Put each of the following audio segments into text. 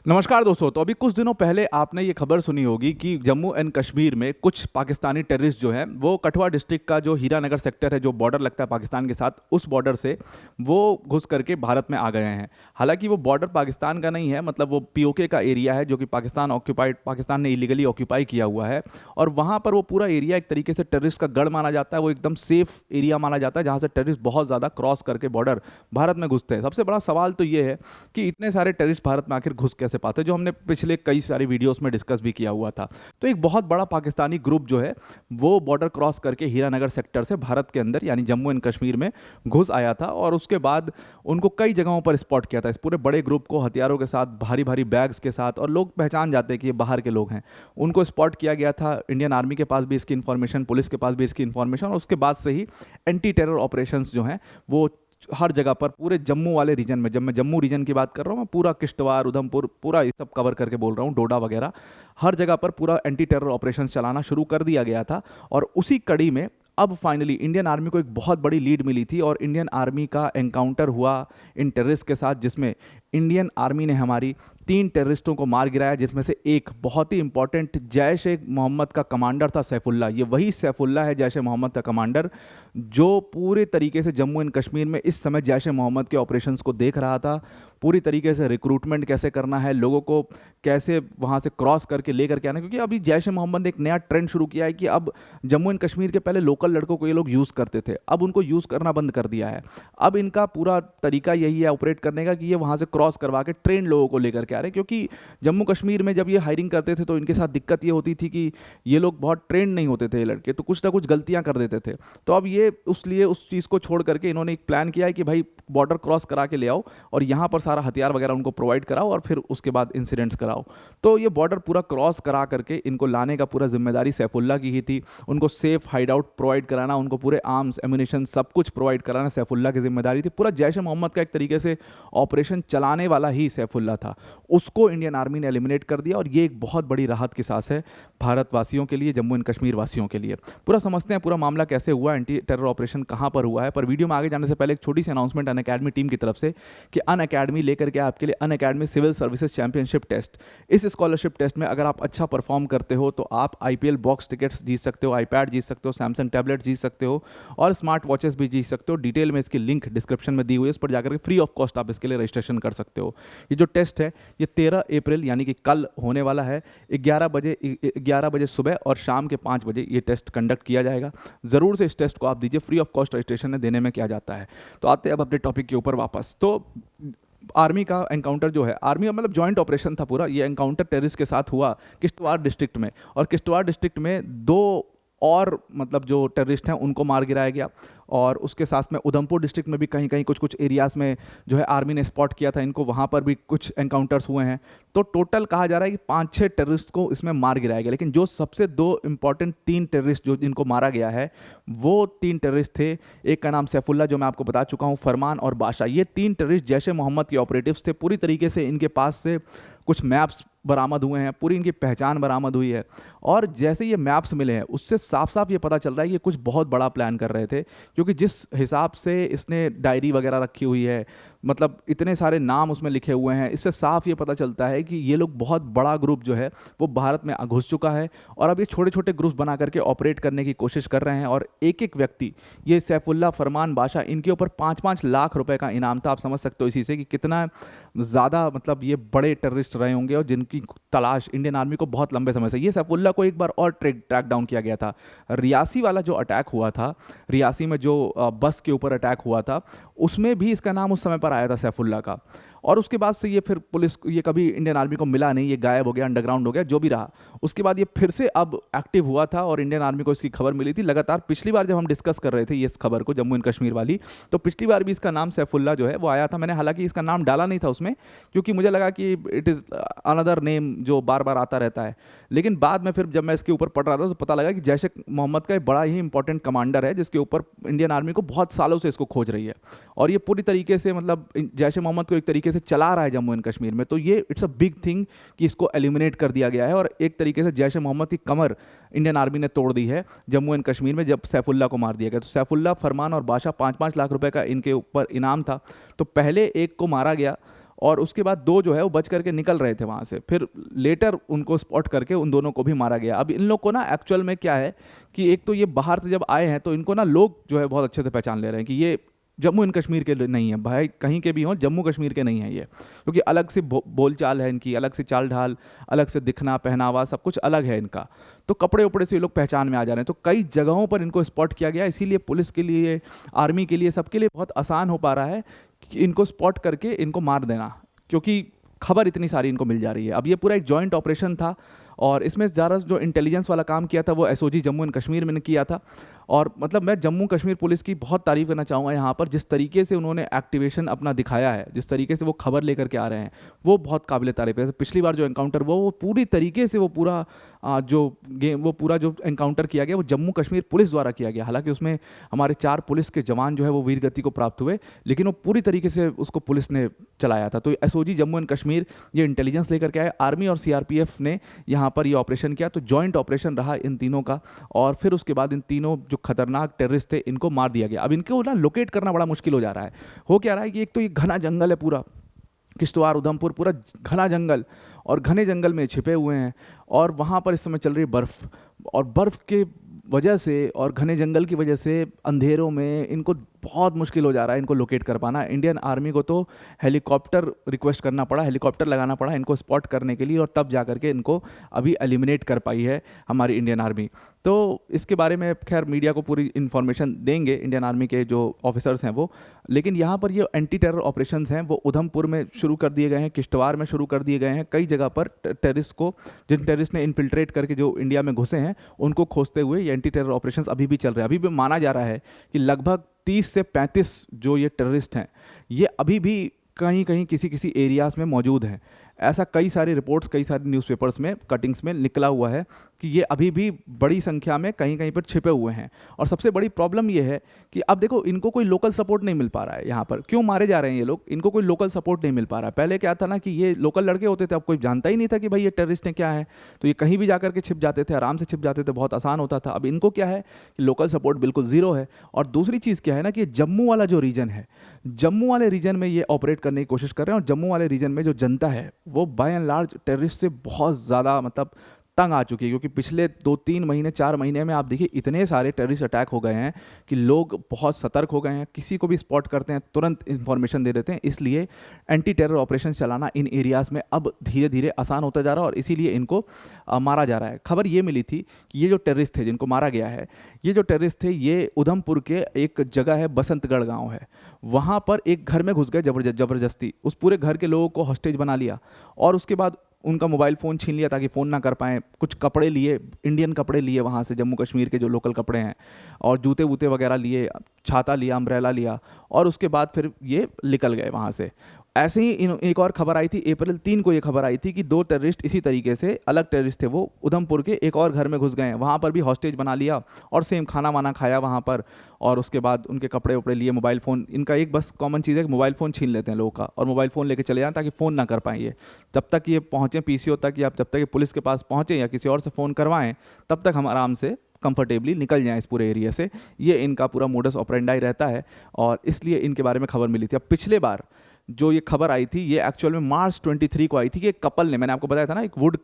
नमस्कार दोस्तों। तो अभी कुछ दिनों पहले आपने ये खबर सुनी होगी कि जम्मू एंड कश्मीर में कुछ पाकिस्तानी टेररिस्ट जो हैं वो कठुआ डिस्ट्रिक्ट का जो हीरानगर सेक्टर है, जो बॉर्डर लगता है पाकिस्तान के साथ, उस बॉर्डर से वो घुस करके भारत में आ गए हैं। हालांकि वो बॉर्डर पाकिस्तान का नहीं है, मतलब वो पीओके का एरिया है जो कि पाकिस्तान ने इलीगली ऑक्यूपाई किया हुआ है। और वहाँ पर वो पूरा एरिया एक तरीके से टेररिस्ट का गढ़ माना जाता है। वो एकदम सेफ एरिया माना जाता है जहाँ से टेररिस्ट बहुत ज़्यादा क्रॉस करके बॉर्डर भारत में घुसते हैं। सबसे बड़ा सवाल तो ये है कि इतने सारे टेररिस्ट भारत में आखिर घुस कैसे पाते, जो हमने पिछले कई सारी वीडियोस में डिस्कस भी किया हुआ था। तो एक बहुत बड़ा पाकिस्तानी ग्रुप जो है वो बॉर्डर क्रॉस करके हीरानगर सेक्टर से भारत के अंदर यानी जम्मू एंड कश्मीर में घुस आया था। और उसके बाद उनको कई जगहों पर स्पॉट किया था, इस पूरे बड़े ग्रुप को हथियारों के साथ, भारी भारी बैग्स के साथ, और लोग पहचान जाते हैं कि ये बाहर के लोग हैं। उनको स्पॉट किया गया था। इंडियन आर्मी के पास भी इसकी इन्फॉर्मेशन, पुलिस के पास भी इसकी इन्फॉर्मेशन, और उसके बाद से ही एंटी टेरर ऑपरेशंस जो हैं वो हर जगह पर, पूरे जम्मू वाले रीजन में, जब मैं जम्मू रीजन की बात कर रहा हूँ, मैं पूरा किश्तवाड़, उधमपुर, पूरा ये सब कवर करके बोल रहा हूँ, डोडा वगैरह, हर जगह पर पूरा एंटी टेरर ऑपरेशन चलाना शुरू कर दिया गया था। और उसी कड़ी में अब फाइनली इंडियन आर्मी को एक बहुत बड़ी लीड मिली थी और इंडियन आर्मी का एनकाउंटर हुआ इन टेररिस्ट के साथ, जिसमें इंडियन आर्मी ने हमारी 3 टेररिस्टों को मार गिराया, जिसमें से एक बहुत ही इंपॉर्टेंट जैश ए मोहम्मद का कमांडर था, सैफुल्ला। ये वही सैफुल्ला है, जैश ए मोहम्मद का कमांडर, जो पूरे तरीके से जम्मू एंड कश्मीर में इस समय जैश ए मोहम्मद के ऑपरेशंस को देख रहा था। पूरी तरीके से रिक्रूटमेंट कैसे करना है, लोगों को कैसे वहाँ से क्रॉस करके लेकर के आना, क्योंकि अभी जैश ए मोहम्मद ने एक नया ट्रेंड शुरू किया है कि अब जम्मू एंड कश्मीर के पहले लोकल लड़कों को ये लोग यूज़ करते थे, अब उनको यूज़ करना बंद कर दिया है। अब इनका पूरा तरीका यही है ऑपरेट करने का कि ये वहाँ से क्रॉस करवा के ट्रेन लोगों को लेकर के आ रहे हैं। क्योंकि जम्मू कश्मीर में जब ये हायरिंग करते थे तो इनके साथ दिक्कत ये होती थी कि ये लोग बहुत ट्रेंड नहीं होते थे, ये लड़के, तो कुछ ना कुछ गलतियाँ कर देते थे। तो अब ये उसलिए उस चीज़ को छोड़ करके इन्होंने एक प्लान किया है कि भाई बॉर्डर क्रॉस करा के ले आओ और यहाँ पर सारा हथियार वगैरह उनको प्रोवाइड कराओ और फिर उसके बाद इंसिडेंट्स कराओ। तो ये बॉर्डर पूरा क्रॉस करा करके इनको लाने का पूरा जिम्मेदारी सैफुल्ला की ही थी। उनको सेफ हाइड आउट प्रोवाइड कराना, उनको पूरे आर्म्स, एम्यूनिशन, सब कुछ प्रोवाइड कराना सैफुल्ला की जिम्मेदारी थी। पूरा जैश ए मोहम्मद का एक तरीके से ऑपरेशन चलाने वाला ही सैफुल्ला था। उसको इंडियन आर्मी ने एलिमिनेट कर दिया और ये एक बहुत बड़ी राहत की सांस है भारतवासियों के लिए, जम्मू एंड कश्मीर वासियों के लिए। पूरा समझते हैं पूरा मामला कैसे हुआ, एंटी टेरर ऑपरेशन कहाँ पर हुआ है। पर वीडियो में आगे जाने से पहले एक छोटी सी अनाउंसमेंट अनअकैडमी टीम की तरफ से कि अनअकैडमी लेकर के आपके लिए Unacademy civil services championship test. इस स्कॉलरशिप टेस्ट में अगर आप अच्छा परफॉर्म करते हो तो आप आईपीएल बॉक्स टिकट्स जीत सकते हो, आईपैड जीत सकते हो, सैमसंग टैबलेट जीत सकते हो और स्मार्ट वॉचेस भी जीत सकते हो। डिटेल में इसकी लिंक डिस्क्रिप्शन में दी हुई है, उस पर जाकर के फ्री ऑफ कॉस्ट आप इसके लिए रजिस्ट्रेशन कर सकते हो। ये जो टेस्ट है ये 13 अप्रैल यानी कि कल होने वाला है। 11 बजे सुबह और शाम के 5 बजे ये टेस्ट कंडक्ट किया जाएगा। ज़रूर से इस टेस्ट को आप दीजिए, फ्री ऑफ कॉस्ट रजिस्ट्रेशन में देने में क्या जाता है। तो आते हैं अब अपने टॉपिक के ऊपर वापस। तो आर्मी का एनकाउंटर जो है, आर्मी का मतलब जॉइंट ऑपरेशन था पूरा, ये एनकाउंटर टेररिस्ट के साथ हुआ किश्तवाड़ डिस्ट्रिक्ट में। और किश्तवाड़ डिस्ट्रिक्ट में 2 और मतलब जो टेररिस्ट हैं उनको मार गिराया गया। और उसके साथ में उधमपुर डिस्ट्रिक्ट में भी कहीं कहीं कुछ कुछ एरियाज़ में जो है आर्मी ने स्पॉट किया था इनको, वहाँ पर भी कुछ एनकाउंटर्स हुए हैं। तो टोटल कहा जा रहा है कि 5-6 टेररिस्ट को इसमें मार गिराया गया। लेकिन जो सबसे 2 इंपॉर्टेंट 3 टेररिस्ट जो जिनको मारा गया है वो 3 टेररिस्ट थे। एक का नाम सैफुल्ला, जो मैं आपको बता चुका हूँ, फरमान और बादशाह। ये 3 टेररिस्ट जैश ए मोहम्मद के ऑपरेटिव्स थे। पूरी तरीके से इनके पास से कुछ मैप्स बरामद हुए हैं, पूरी इनकी पहचान बरामद हुई है। और जैसे ये मैप्स मिले हैं उससे साफ साफ ये पता चल रहा है कि ये कुछ बहुत बड़ा प्लान कर रहे थे। क्योंकि जिस हिसाब से इसने डायरी वगैरह रखी हुई है, मतलब इतने सारे नाम उसमें लिखे हुए हैं, इससे साफ ये पता चलता है कि ये लोग बहुत बड़ा ग्रुप जो है वो भारत में घुस चुका है। और अब ये छोटे छोटे ग्रुप बना करके ऑपरेट करने की कोशिश कर रहे हैं। और एक एक व्यक्ति, ये सैफुल्ला, फरमान, बादशाह, इनके ऊपर 5-5 लाख रुपए का इनाम था। आप समझ सकते हो इसी से कि कितना ज़्यादा मतलब ये बड़े टेररिस्ट रहे होंगे और जिनकी तलाश इंडियन आर्मी को बहुत लंबे समय से। ये सैफुल्ला को एक बार और ट्रैक डाउन किया गया था। रियासी वाला जो अटैक हुआ था, रियासी में जो बस के ऊपर अटैक हुआ था, उसमें भी इसका नाम उस समय पर आया था सैफुल्ला का। और उसके बाद से ये फिर पुलिस, ये कभी इंडियन आर्मी को मिला नहीं, ये गायब हो गया, अंडरग्राउंड हो गया, जो भी रहा। उसके बाद ये फिर से अब एक्टिव हुआ था और इंडियन आर्मी को इसकी खबर मिली थी लगातार। पिछली बार जब हम डिस्कस कर रहे थे ये इस खबर को, जम्मू एंड कश्मीर वाली, तो पिछली बार भी इसका नाम सैफुल्ला जो है वो आया था। मैंने हालांकि इसका नाम डाला नहीं था उसमें, क्योंकि मुझे लगा कि इट इज़ अनदर नेम जो बार बार आता रहता है। लेकिन बाद में फिर जब मैं इसके ऊपर पढ़ रहा था तो पता लगा कि जैश ए मोहम्मद का एक बड़ा ही इंपॉर्टेंट कमांडर है, जिसके ऊपर इंडियन आर्मी को बहुत सालों से इसको खोज रही है। और ये पूरी तरीके से मतलब जैश ए मोहम्मद को एक तरीके से चला रहा है जम्मू एंड कश्मीर में। तो ये इट्स अ बिग थिंग कि इसको एलिमिनेट कर दिया गया है। और एक तरीके से जैश ए मोहम्मद की कमर इंडियन आर्मी ने तोड़ दी है जम्मू एंड कश्मीर में, जब सैफुल्ला को मार दिया गया। तो सैफुल्ला, फरमान और बादशाह, 5-5 लाख रुपए का इनके ऊपर इनाम था। तो पहले एक को मारा गया और उसके बाद 2 जो है वो बच करके निकल रहे थे वहाँ से, फिर लेटर उनको स्पॉट करके उन दोनों को भी मारा गया। अब इन लोग को ना एक्चुअल में क्या है कि एक तो ये बाहर से जब आए हैं तो इनको ना लोग जो है बहुत अच्छे से पहचान ले रहे हैं कि ये जम्मू एंड कश्मीर के नहीं है भाई, कहीं के भी हों, जम्मू कश्मीर के नहीं है ये, क्योंकि अलग से बोलचाल है इनकी, अलग से चाल ढाल, अलग से दिखना, पहनावा, सब कुछ अलग है इनका। तो कपड़े उपड़े से ये लोग पहचान में आ जा रहे हैं। तो कई जगहों पर इनको स्पॉट किया गया, इसीलिए पुलिस के लिए, आर्मी के लिए, सबके लिए बहुत आसान हो पा रहा है कि इनको स्पॉट करके इनको मार देना, क्योंकि खबर इतनी सारी इनको मिल जा रही है। अब ये पूरा एक जॉइंट ऑपरेशन था और इसमें ज़्यादा जो इंटेलिजेंस वाला काम किया था वो एसओजी जम्मू एंड कश्मीर में किया था। और मतलब मैं जम्मू कश्मीर पुलिस की बहुत तारीफ़ करना चाहूँगा यहाँ पर, जिस तरीके से उन्होंने एक्टिवेशन अपना दिखाया है, जिस तरीके से वो खबर लेकर के आ रहे हैं, वो बहुत काबिल तारीफ़ है। पिछली बार जो एनकाउंटर वो पूरी तरीके से वो पूरा जो एनकाउंटर किया गया वो जम्मू कश्मीर पुलिस द्वारा किया गया। हालांकि उसमें हमारे 4 पुलिस के जवान जो है वो वीरगति को प्राप्त हुए, लेकिन वो पूरी तरीके से उसको पुलिस ने चलाया था। तो एसओजी जम्मू एंड कश्मीर ये इंटेलिजेंस लेकर के आए, आर्मी और सीआरपीएफ ने यहाँ पर ये ऑपरेशन किया। तो जॉइंट ऑपरेशन रहा इन तीनों का, और फिर उसके बाद इन तीनों जो खतरनाक टेररिस्ट थे इनको मार दिया गया। अब इनको ना लोकेट करना बड़ा मुश्किल हो जा रहा है। हो क्या रहा है कि एक तो ये घना जंगल है, पूरा किश्तवाड़ उधमपुर पूरा घना जंगल, और घने जंगल में छिपे हुए हैं, और वहाँ पर इस समय चल रही बर्फ़, और बर्फ़ के वजह से और घने जंगल की वजह से अंधेरों में इनको बहुत मुश्किल हो जा रहा है इनको लोकेट कर पाना। इंडियन आर्मी को तो हेलीकॉप्टर रिक्वेस्ट करना पड़ा, हेलीकॉप्टर लगाना पड़ा इनको स्पॉट करने के लिए, और तब जा करके इनको अभी एलिमिनेट कर पाई है हमारी इंडियन आर्मी। तो इसके बारे में खैर मीडिया को पूरी इन्फॉर्मेशन देंगे इंडियन आर्मी के जो ऑफिसर्स हैं वो, लेकिन यहाँ पर ये एंटी टेरर ऑपरेशंस हैं वो उधमपुर में शुरू कर दिए गए हैं, किश्तवाड़ में शुरू कर दिए गए हैं। कई जगह पर टेररिस्ट को, जिन टेररिस्ट ने इन्फिल्ट्रेट करके जो इंडिया में घुसे हैं, उनको खोजते हुए ये एंटी टेरर ऑपरेशंस अभी भी चल रहे हैं। अभी भी माना जा रहा है कि लगभग 30 से 35 जो ये टेररिस्ट हैं ये अभी भी कहीं कहीं किसी एरियाज़ में मौजूद हैं। ऐसा कई सारी रिपोर्ट्स, कई सारे न्यूज़पेपर्स में कटिंग्स में निकला हुआ है कि ये अभी भी बड़ी संख्या में कहीं कहीं पर छिपे हुए हैं। और सबसे बड़ी प्रॉब्लम ये है कि अब देखो इनको कोई लोकल सपोर्ट नहीं मिल पा रहा है। यहाँ पर क्यों मारे जा रहे हैं ये लोग, इनको कोई लोकल सपोर्ट नहीं मिल पा रहा है। पहले क्या था ना कि ये लोकल लड़के होते थे, अब कोई जानता ही नहीं था कि भाई ये टेररिस्ट हैं क्या है, तो ये कहीं भी जा करके छिप जाते थे, आराम से छिप जाते थे, बहुत आसान होता था। अब इनको क्या है कि लोकल सपोर्ट बिल्कुल ज़ीरो है। और दूसरी चीज़ क्या है ना कि जम्मू वाला जो रीजन है, जम्मू वाले रीजन में ये ऑपरेट करने की कोशिश कर रहे हैं, और जम्मू वाले रीजन में जो जनता है वो बाय एंड लार्ज टेररिस्ट से बहुत ज़्यादा मतलब तंग आ चुकी है। क्योंकि पिछले 2-3 महीने 4 महीने में आप देखिए इतने सारे टेररिस्ट अटैक हो गए हैं कि लोग बहुत सतर्क हो गए हैं, किसी को भी स्पॉट करते हैं तुरंत इन्फॉर्मेशन दे देते हैं। इसलिए एंटी टेरर ऑपरेशन चलाना इन एरियाज़ में अब धीरे धीरे आसान होता जा रहा है, और इसीलिए इनको मारा जा रहा है। खबर ये मिली थी कि ये जो टेररिस्ट थे जिनको मारा गया है, ये जो टेररिस्ट थे ये उधमपुर के एक जगह है बसंतगढ़ गाँव है, वहाँ पर एक घर में घुस गए ज़बरदस्ती, उस पूरे घर के लोगों को हॉस्टेज बना लिया, और उसके बाद उनका मोबाइल फ़ोन छीन लिया ताकि फ़ोन ना कर पाएँ। कुछ कपड़े लिए, इंडियन कपड़े लिए वहाँ से, जम्मू कश्मीर के जो लोकल कपड़े हैं, और जूते वूते वगैरह लिए, छाता लिया, अम्ब्रेला लिया, और उसके बाद फिर ये निकल गए वहाँ से। ऐसे ही एक और खबर आई थी, अप्रैल 3 को ये खबर आई थी कि 2 टेररिस्ट इसी तरीके से, अलग टेररिस्ट थे वो, उधमपुर के एक और घर में घुस गए हैं, वहाँ पर भी हॉस्टेज बना लिया और सेम खाना वाना खाया वहाँ पर, और उसके बाद उनके कपड़े उपड़े लिए, मोबाइल फ़ोन, इनका एक बस कॉमन चीज़ है कि मोबाइल फ़ोन छीन लेते हैं लोगों का, और मोबाइल फ़ोन लेके चले जाएं ताकि फ़ोन ना कर पाएँ ये। जब तक ये पहुँचें पीसीओ तक, या जब तक ये पुलिस के पास पहुँचें या किसी और से फ़ोन करवाएं, तब तक हम आराम से कंफर्टेबली निकल जाएं इस पूरे एरिया से। ये इनका पूरा मोडस ऑपरेंडाई रहता है, और इसलिए इनके बारे में खबर मिली थी। अब पिछले बार जो ये खबर आई थी ये एक्चुअल में मार्च 23 को आई थी कि एक कपल ने, मैंने आपको बताया था ना, एक वुड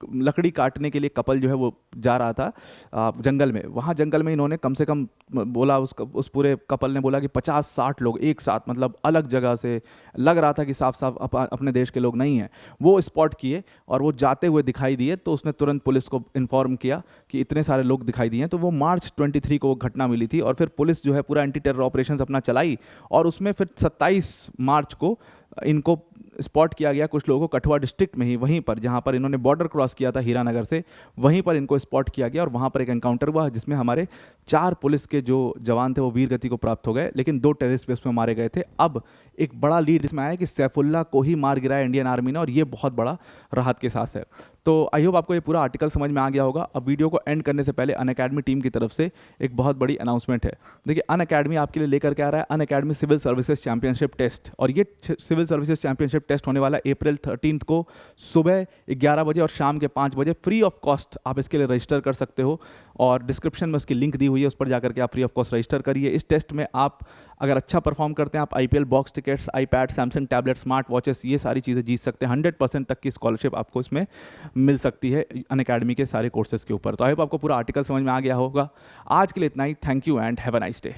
लकड़ी काटने के लिए कपल जो है वो जा रहा था जंगल में। वहाँ जंगल में इन्होंने कम से कम बोला, उस पूरे कपल ने बोला कि 50-60 लोग एक साथ, मतलब अलग जगह से, लग रहा था कि साफ साफ अपने देश के लोग नहीं हैं, वो स्पॉट किए और वो जाते हुए दिखाई दिए। तो उसने तुरंत पुलिस को इन्फॉर्म किया कि इतने सारे लोग दिखाई दिए हैं। तो वो मार्च 23 को वो घटना मिली थी, और फिर पुलिस जो है पूरा एंटी टेरर ऑपरेशन अपना चलाई, और उसमें फिर 27 मार्च को इनको स्पॉट किया गया कुछ लोगों को कठुआ डिस्ट्रिक्ट में ही, वहीं पर जहां पर इन्होंने बॉर्डर क्रॉस किया था हीरानगर से, वहीं पर इनको स्पॉट किया गया, और वहां पर एक एनकाउंटर हुआ जिसमें हमारे 4 पुलिस के जो जवान थे वो वीर गति को प्राप्त हो गए, लेकिन 2 टेररिस्ट भी उसमें मारे गए थे। अब एक बड़ा लीड इसमें आया कि सैफुल्ला को ही मार गिराया इंडियन आर्मी ने, और ये बहुत बड़ा राहत के साथ है। तो आई होप आपको ये पूरा आर्टिकल समझ में आ गया होगा। अब वीडियो को एंड करने से पहले अनअकैडमी टीम की तरफ से एक बहुत बड़ी अनाउंसमेंट है। देखिए, अनअकैडमी आपके लिए लेकर के आ रहा है Unacademy civil services championship test, और ये civil civil services championship test होने वाला है अप्रैल 13 को सुबह 11 बजे और शाम के 5 बजे। फ्री ऑफ कॉस्ट आप इसके लिए रजिस्टर कर सकते हो और डिस्क्रिप्शन में उसकी लिंक दी हुई है, उस पर जाकर के आप फ्री ऑफ कॉस्ट रजिस्टर करिए। इस टेस्ट में आप अगर अच्छा परफॉर्म करते हैं, आप IPL box tickets, iPad, Samsung tablet, smart watches, ये सारी चीज़ें जीत सकते हैं। 100% तक की स्कॉलरशिप आपको इसमें मिल सकती है अनअकैडमी के सारे कोर्सेज के ऊपर। तो आई होप आपको पूरा आर्टिकल समझ में आ गया होगा। आज के लिए इतना ही। Thank you and have a nice day.